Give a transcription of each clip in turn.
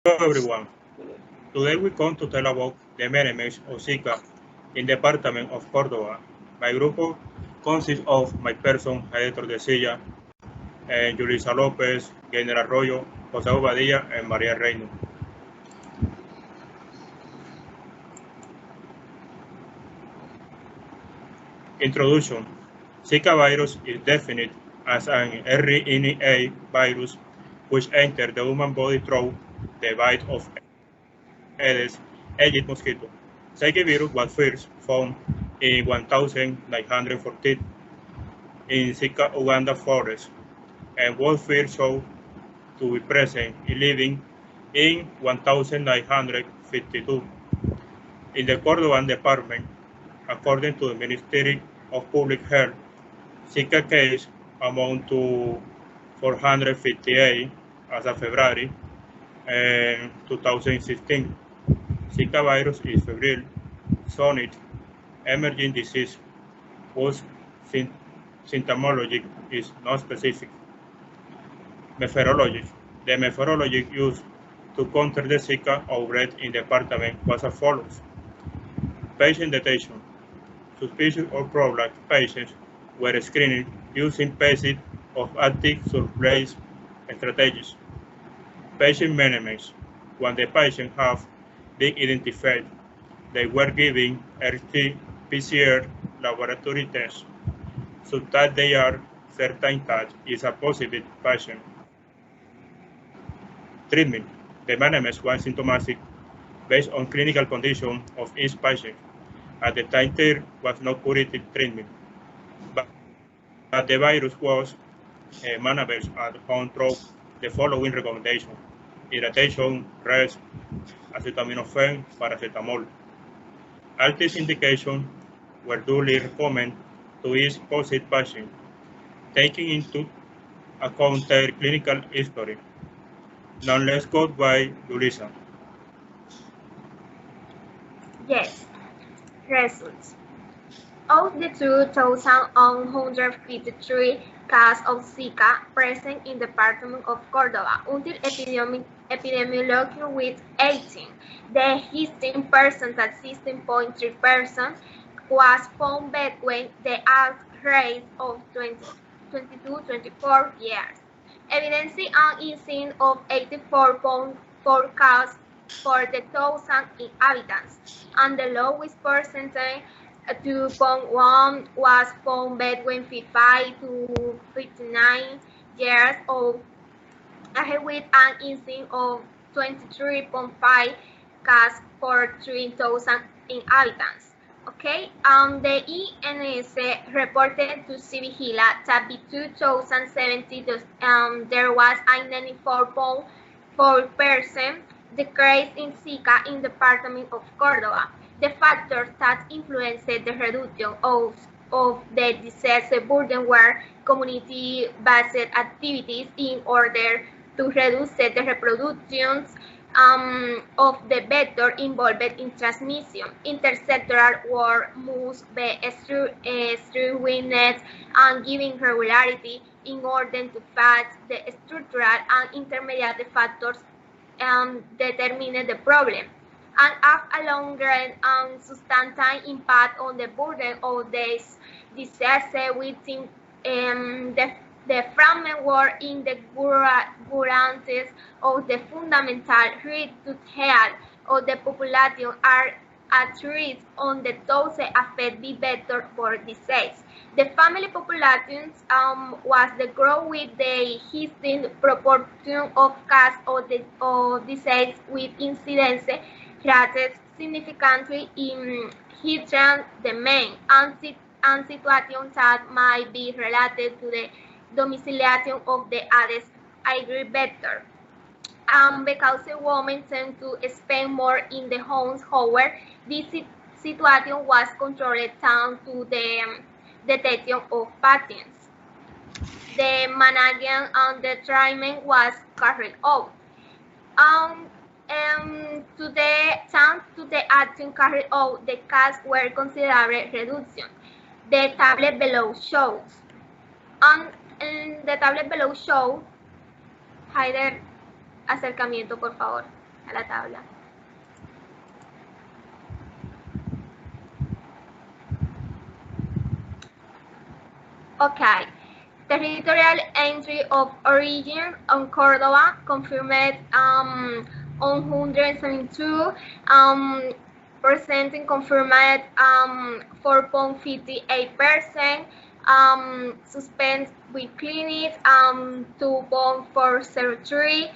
Hello everyone. Today we come to tell about the management of Zika in the department of Cordoba. My group consists of my person, Javier Tordesillas, and Julissa Lopez, General Arroyo, José Bobadilla, and María Reino. Introduction. Zika virus is defined as an RNA virus which enters the human body through the bite of Aedes aegypti mosquito. Zika virus was first found in 1914 in Zika Uganda forest and was first shown to be present in living in 1952 in the Cordoba department. According to the Ministry of Public Health, Zika cases amount to 458 as of February 2016. Zika virus is febrile, zoonotic, emerging disease, whose symptomology is not specific. Methodology. The methodology used to counter the Zika outbreak in the department was as follows. Patient detection. Suspicious or probable patients were screened using passive or active surveillance strategies. Patient management. When the patients have been identified, they were given RT-PCR laboratory tests so that they are certain that is a positive patient. Treatment. The management was symptomatic based on clinical condition of each patient. At the time, there was no curative treatment, but the virus was managed at home through the following recommendations: hydration, rest, acetaminophen, paracetamol. All these indications were duly recommended to each positive patient, taking into account their clinical history. Now let's go by Julissa. Yes, results. Of the 2,153 cases of Zika present in the department of Cordoba until epidemiology with 18, the histine percentage 16.3% was found between the age range of 22-24 years. Evidence an increase of 84.4 cases for the 1,000 inhabitants, and the lowest percentage 2.1 was found between 55 to 59 years old, with an incidence of 23.5 cases for 3,000 inhabitants. Okay, the INS reported to Civigila that by 2017 there was a 94.4% decrease in Zika in the department of Cordoba. The factors that influenced the reduction of the disease burden were community-based activities in order to reduce the reproduction of the vector involved in transmission. Intersectoral work must be streamlined and given regularity in order to fight the structural and intermediate factors determine the problem and have a longer and sustained impact on the burden of this disease within the framework in the guarantees of the fundamental right to health of the population are at risk on the those affected by vector for disease. The family populations was the growth with the history proportion of cases of disease with incidence rates significantly in hitting the main and situations that might be related to the domiciliation of the Aedes aegypti vector. Because women tend to spend more in the homes, however, this situation was controlled down to the detection of pathogens. The management and the treatment was carried out. To the action carried out, the cases were considerable reduction. The tablet below shows. The tablet below shows, Haider, acercamiento, por favor. a la tabla. Okay. Territorial entry of origin on Cordoba confirmed on 172, percent confirmed 4.58%, suspend with clinic 2.403,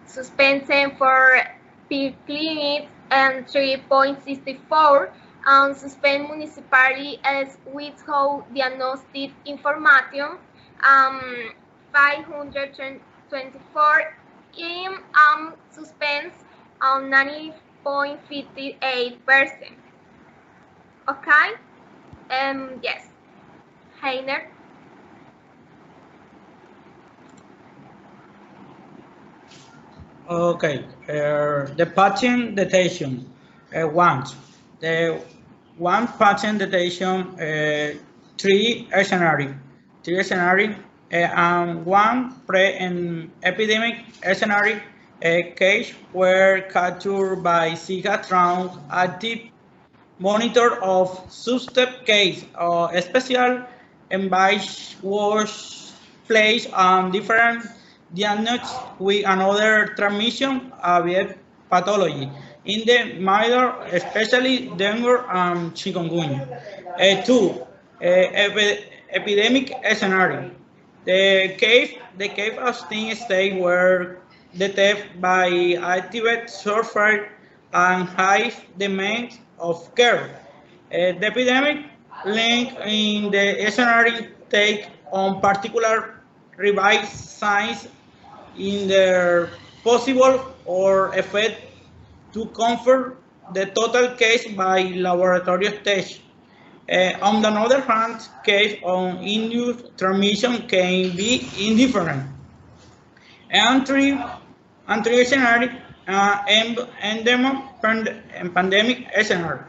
suspension for clinic and 3.64. Suspend municipality as withhold diagnostic information 524 in suspense on 90.58%. Okay? Yes. Heiner. Okay, the patient detection. One, the one patient detection, three scenario, and one pre-epidemic scenario, a case were captured by Zika Traum active monitor of suspect case. Special advice was placed on different diagnosis with another transmission of pathology in the minor, especially dengue and chikungunya. Two, epidemic scenario. The cave of Sting State were detected by activate surfer and high demand of care. The epidemic link in the scenario take on particular revised signs in their possible or effect to confirm the total case by laboratory test. On the other hand, case on induced transmission can be indifferent. Entry, entry scenario, and pandemic scenario.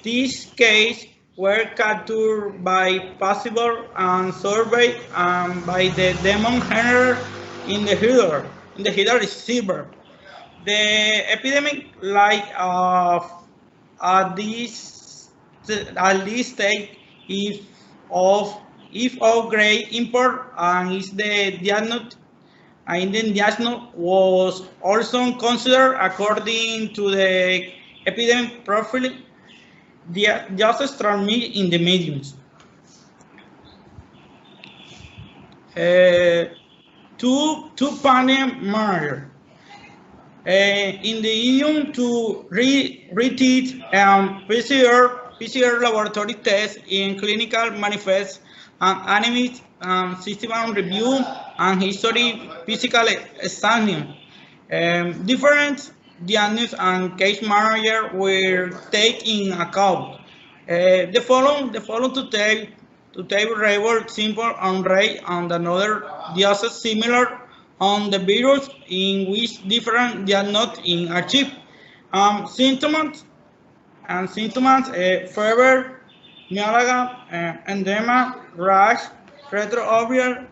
These cases were captured by possible and surveyed by the demon handler in the header. In the header receiver. The epidemic like at this at this stage if of great import and is the diagnosis and then diagnosis was also considered according to the epidemic profile just transmit in the mediums. Two panel manager. In the idiom to reteach PCR laboratory tests in clinical manifest and animate system review and history physical examining. Different diagnosis and case manager were taken in account. The following to table label simple and rate and another just similar on the virus in which different they are not in achieve. Symptoms fever, myalgia, edema, rash, retroorbital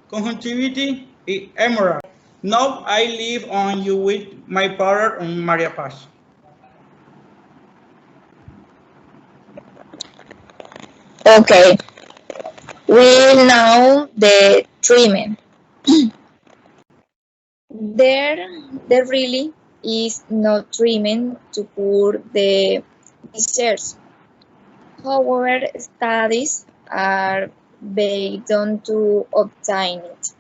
conjunctivitis, hemorrhage. Now I leave on you with my partner Maria Paz. Okay, we know the treatment. There really is no treatment to cure the disease. However, studies are being done to obtain it.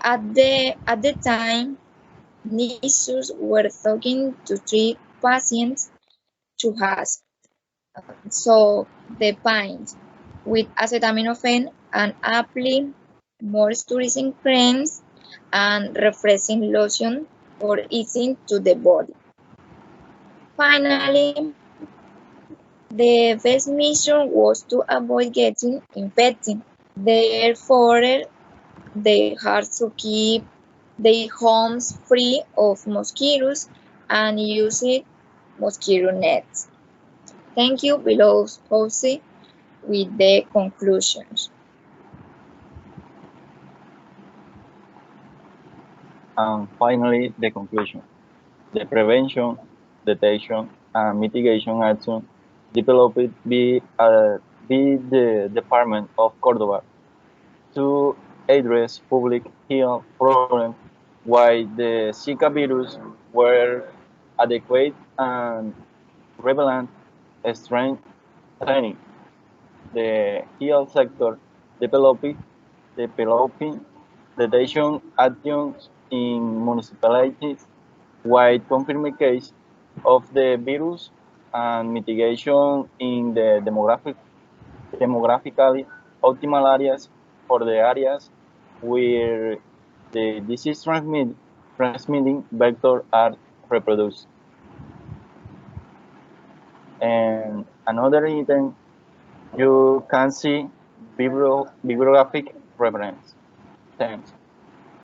At the time, nurses were talking to treat patients to has so the pain with acetaminophen and apply moisturizing creams and refreshing lotion for easing to the body. Finally, the best mission was to avoid getting infected. Therefore, they had to keep their homes free of mosquitoes and use mosquito nets. Thank you. Below Posey with the conclusions. And finally, the conclusion. The prevention, detection, and mitigation action developed by the Department of Cordoba to address public health problems while the Zika virus were adequate and prevalent strengthening the health sector, developing detection actions in municipalities, while confirming case of the virus and mitigation in the demographically optimal areas for the areas where the disease transmitting vectors are reproduced. And another item, you can see bibliographic reference. Thanks.